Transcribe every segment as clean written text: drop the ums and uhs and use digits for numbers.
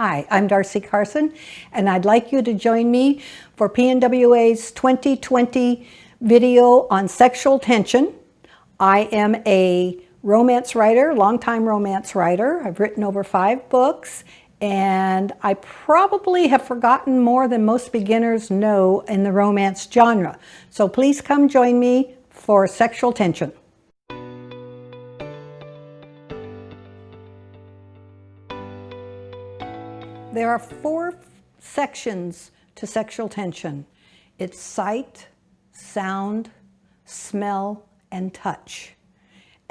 Hi, I'm Darcy Carson, and I'd like you to join me for PNWA's 2020 video on sexual tension. I am a romance writer, longtime romance writer. I've written over 5 books, and I probably have forgotten more than most beginners know in the romance genre. So please come join me for sexual tension. There are 4 sections to sexual tension. It's sight, sound, smell, and touch.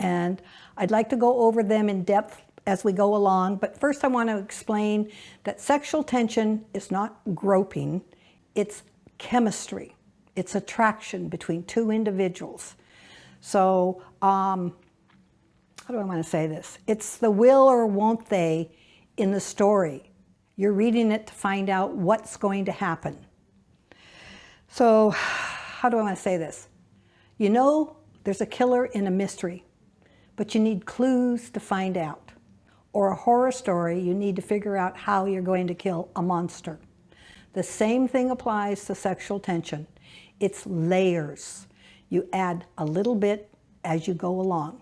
And I'd like to go over them in depth as we go along, but first I want to explain that sexual tension is not groping, it's chemistry. It's attraction between 2 individuals. So, how do I want to say this? It's the will or won't they in the story. You're reading it to find out what's going to happen. So, how do I want to say this? You know there's a killer in a mystery, but you need clues to find out. Or a horror story, you need to figure out how you're going to kill a monster. The same thing applies to sexual tension. It's layers. You add a little bit as you go along.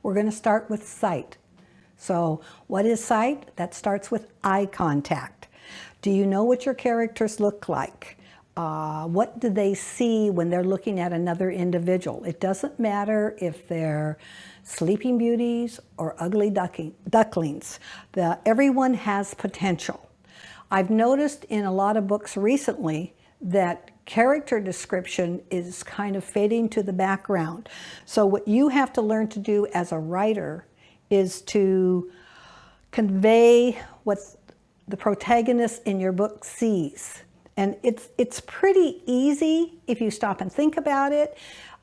We're going to start with sight. So what is sight? That starts with eye contact. Do you know what your characters look like? What do they see when they're looking at another individual? It doesn't matter if they're sleeping beauties or ugly ducklings. Everyone has potential. I've noticed in a lot of books recently that character description is kind of fading to the background. So what you have to learn to do as a writer is to convey what the protagonist in your book sees. And it's pretty easy if you stop and think about it.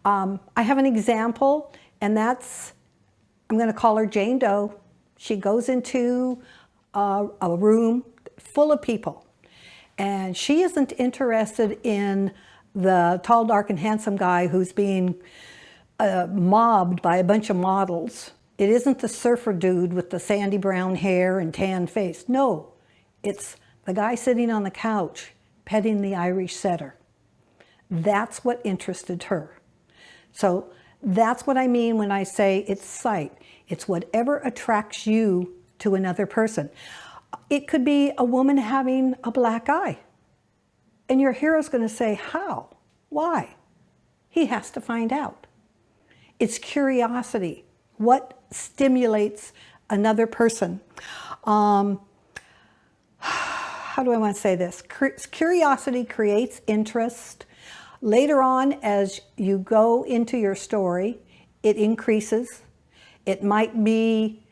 I have an example, and that's, I'm going to call her Jane Doe. She goes into a room full of people, and she isn't interested in the tall, dark, and handsome guy who's being mobbed by a bunch of models. It isn't the surfer dude with the sandy brown hair and tan face. No, it's the guy sitting on the couch petting the Irish setter. That's what interested her. So that's what I mean when I say it's sight. It's whatever attracts you to another person. It could be a woman having a black eye, and your hero's going to say, how? Why? He has to find out. It's curiosity. What stimulates another person? How do I want to say this? Curiosity creates interest. Later on, as you go into your story, it increases. It might be,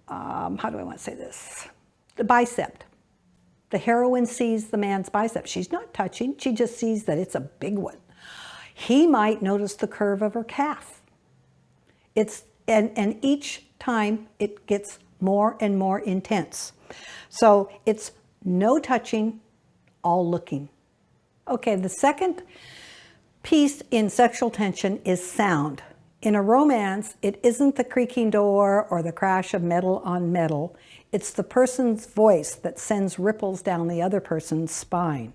how do I want to say this? The bicep. The heroine sees the man's bicep. She's not touching, she just sees that it's a big one. He might notice the curve of her calf. And each time it gets more and more intense. So it's no touching, all looking. Okay, the second piece in sexual tension is sound. In a romance, it isn't the creaking door or the crash of metal on metal. It's the person's voice that sends ripples down the other person's spine.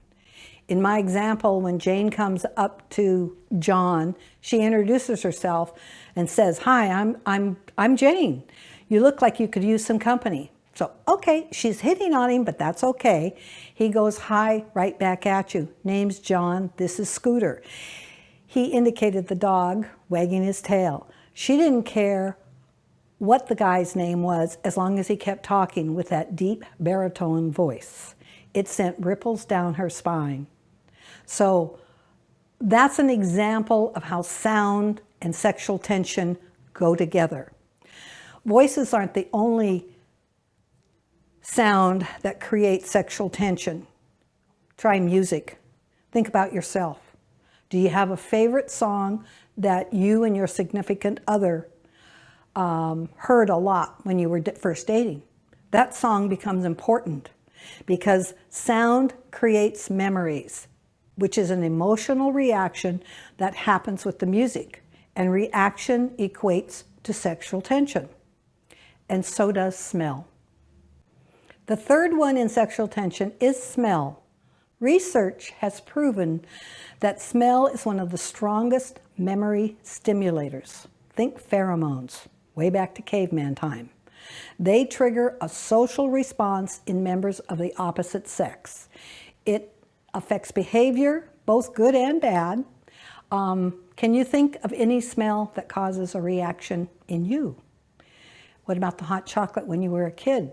In my example, when Jane comes up to John, she introduces herself and says, "Hi, I'm Jane. You look like you could use some company." So, okay, she's hitting on him, but that's okay. He goes, "Hi," right back at you. "Name's John, this is Scooter." He indicated the dog, wagging his tail. She didn't care what the guy's name was as long as he kept talking with that deep baritone voice. It sent ripples down her spine. So that's an example of how sound and sexual tension go together. Voices aren't the only sound that creates sexual tension. Try music. Think about yourself. Do you have a favorite song that you and your significant other heard a lot when you were first dating? That song becomes important because sound creates memories, which is an emotional reaction that happens with the music. And reaction equates to sexual tension. And so does smell. The third one in sexual tension is smell. Research has proven that smell is one of the strongest memory stimulators. Think pheromones, way back to caveman time. They trigger a social response in members of the opposite sex. It affects behavior, both good and bad. Can you think of any smell that causes a reaction in you? What about the hot chocolate when you were a kid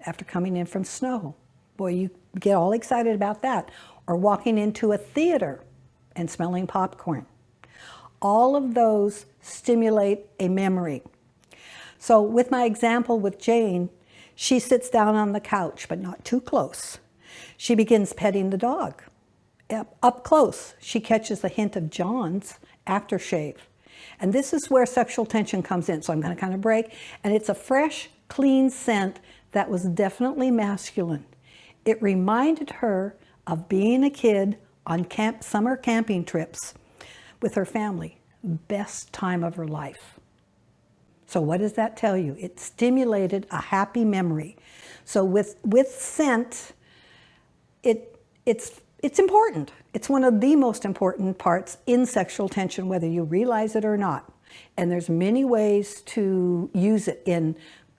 after coming in from snow? Boy, you get all excited about that. Or walking into a theater and smelling popcorn. All of those stimulate a memory. So with my example with Jane, she sits down on the couch, but not too close. She begins petting the dog. Up close, she catches a hint of John's aftershave. And this is where sexual tension comes in. So I'm going to kind of break. And it's a fresh, clean scent that was definitely masculine. It reminded her of being a kid on summer camping trips with her family. Best time of her life. So what does that tell you? It stimulated a happy memory. So with scent, it's important. It's one of the most important parts in sexual tension, whether you realize it or not. And there's many ways to use it in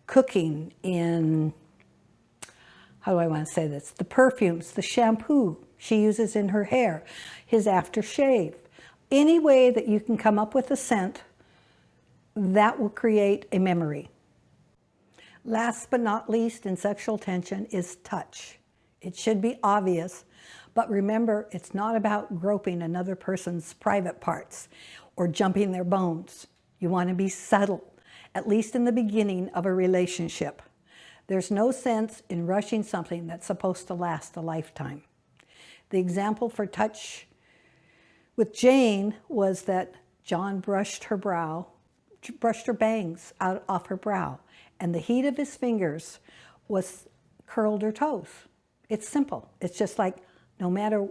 cooking, in, how do I want to say this? The perfumes, the shampoo she uses in her hair, his aftershave. Any way that you can come up with a scent that will create a memory. Last but not least in sexual tension is touch. It should be obvious, but remember, it's not about groping another person's private parts or jumping their bones. You want to be subtle, at least in the beginning of a relationship. There's no sense in rushing something that's supposed to last a lifetime. The example for touch with Jane was that John brushed her bangs off her brow, and the heat of his fingers curled her toes. It's simple. It's just like, no matter,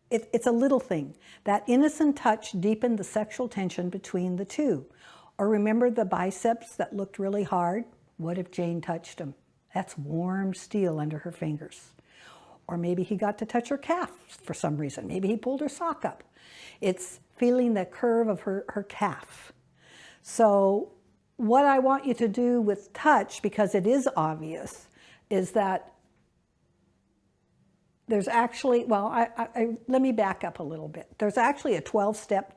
it's a little thing. That innocent touch deepened the sexual tension between the two. Or remember the biceps that looked really hard? What if Jane touched them? That's warm steel under her fingers. Or maybe he got to touch her calf for some reason. Maybe he pulled her sock up. It's feeling the curve of her calf. So what I want you to do with touch, because it is obvious, is that there's actually, well, let me back up a little bit. There's actually a 12-step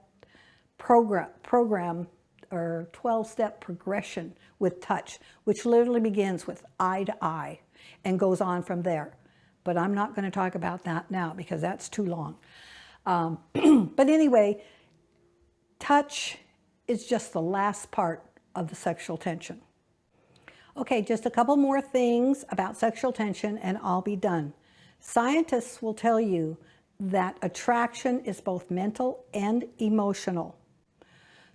program or 12-step progression with touch, which literally begins with eye to eye and goes on from there. But I'm not going to talk about that now because that's too long. But anyway, touch is just the last part of the sexual tension. Okay, just a couple more things about sexual tension and I'll be done. Scientists will tell you that attraction is both mental and emotional.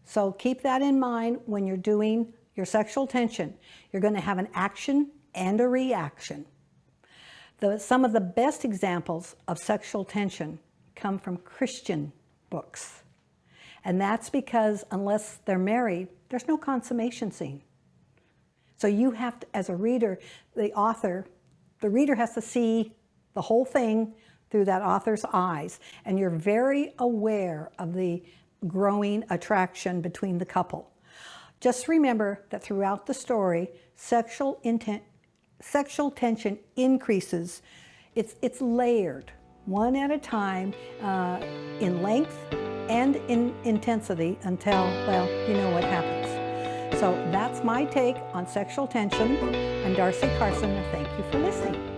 So keep that in mind when you're doing your sexual tension. You're going to have an action and a reaction. Some of the best examples of sexual tension come from Christian books. And that's because unless they're married, there's no consummation scene. So you have to, as a reader, the reader has to see the whole thing through that author's eyes. And you're very aware of the growing attraction between the couple. Just remember that throughout the story, sexual tension increases. It's layered, one at a time, in length and in intensity until, well, you know what happens. So that's my take on sexual tension. I'm Darcy Carson, and thank you for listening.